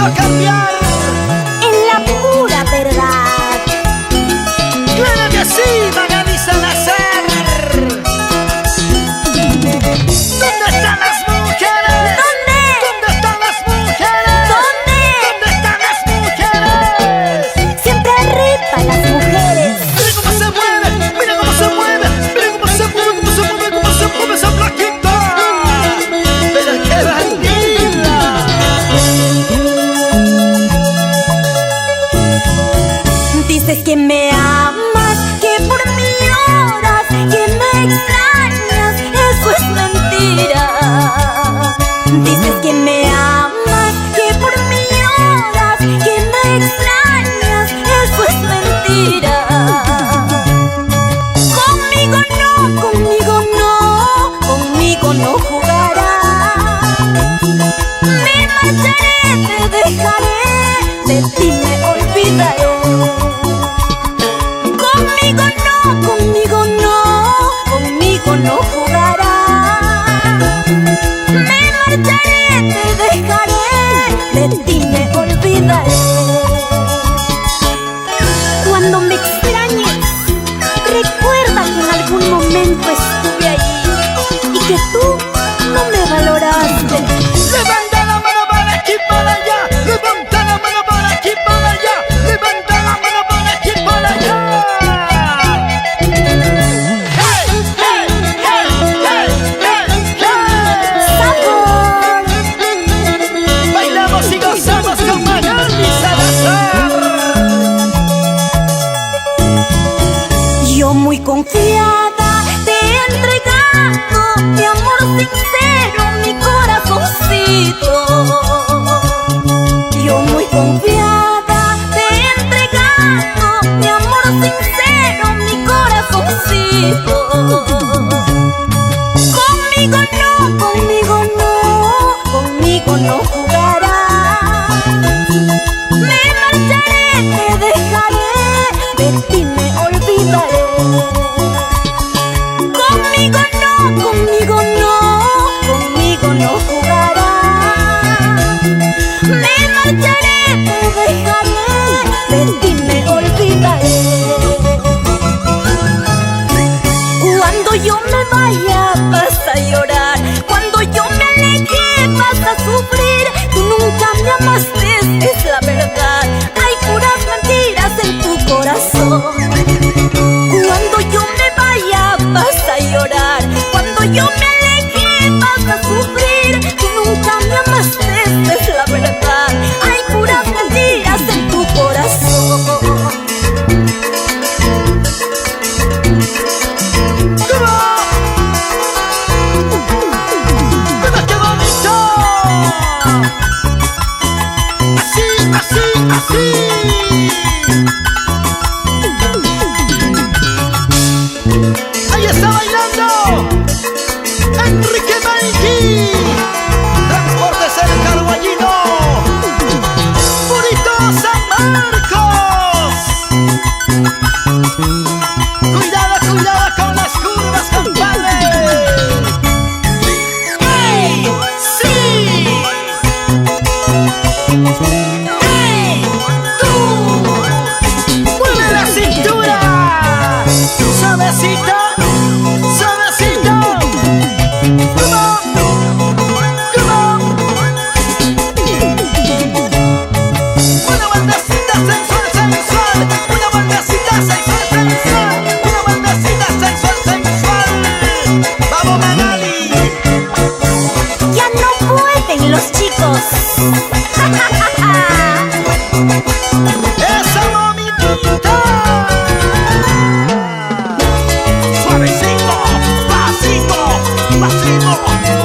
a cambiar. En la pura verdad. Claro que sí, Magali Salazar. ¿Dónde están las mujeres? ¿Dónde? ¿Dónde están las mujeres? ¿Dónde? ¿Dónde están las mujeres? Siempre arriba las mujeres. Mira cómo se mueve, mira cómo se mueve, mira cómo se mueve, cómo se mueve, cómo se mueve esa flaquita. Pero qué bandida. Dices que me amas, que por mí lloras, que me extrañas, eso es mentira. Dices que me amas, que por mí lloras, que me extrañas, eso es mentira. Conmigo no, conmigo no, conmigo no jugarás. Me marcharé, te dejaré, de ti me olvidaré. Conmigo no, conmigo no, conmigo no jugarás. Me marcharé, te dejaré, de ti me olvidaré. Cuando me extrañes, recuerda que en algún momento estuve ahí y que tú no me valoraste. Levanta la mano para aquí, para allá. Levanta la mano para aquí, para allá. Levanta la mano para aquí, para allá. Hey, hey, hey, hey, hey, hey. ¡Sabor! Bailamos y gozamos con Magali Salazar. Yo muy confiada te he entregado mi amor sincero, mi corazoncito. Yo muy confiada te he entregado mi amor sincero, mi corazoncito. Conmigo no, conmigo no, conmigo no jugarás. Me marcharé, te dejaré, de ti me olvidaré. Conmigo no, conmigo no, conmigo no jugarás. Me marcharé, te dejaré, de ti me olvidaré. Cuando yo me vaya vas a llorar, cuando yo me aleje vas a sufrir. Tú nunca me amaste, es la verdad. Hay puras mentiras en tu corazón. Cuando yo me vaya vas a llorar, cuando yo me aleje vas a sufrir. Tú nunca me amaste, es la verdad. Hay puras mentiras en tu corazón. ¡Mira qué bonito! Así, así, así. Ahí está bailando Enrique Malqui. Transportes El Carguayino. Purito San Marcos. Cuidado, cuidado con las curvas, compadre. ¡Ey! ¡Sí! ¡Ey! ¡Tú! ¡Mueve la cintura! ¡Suavecito! ¡Suavecito! ¡Come on! ¡Come on! Una bandacita sensual, sensual. Una bandacita sensual, sensual. Una bandacita sensual, sensual. ¡Vamos, Magali! Ya no pueden los chicos. ¡Esa mamita! Suavecito, pasito, pasito.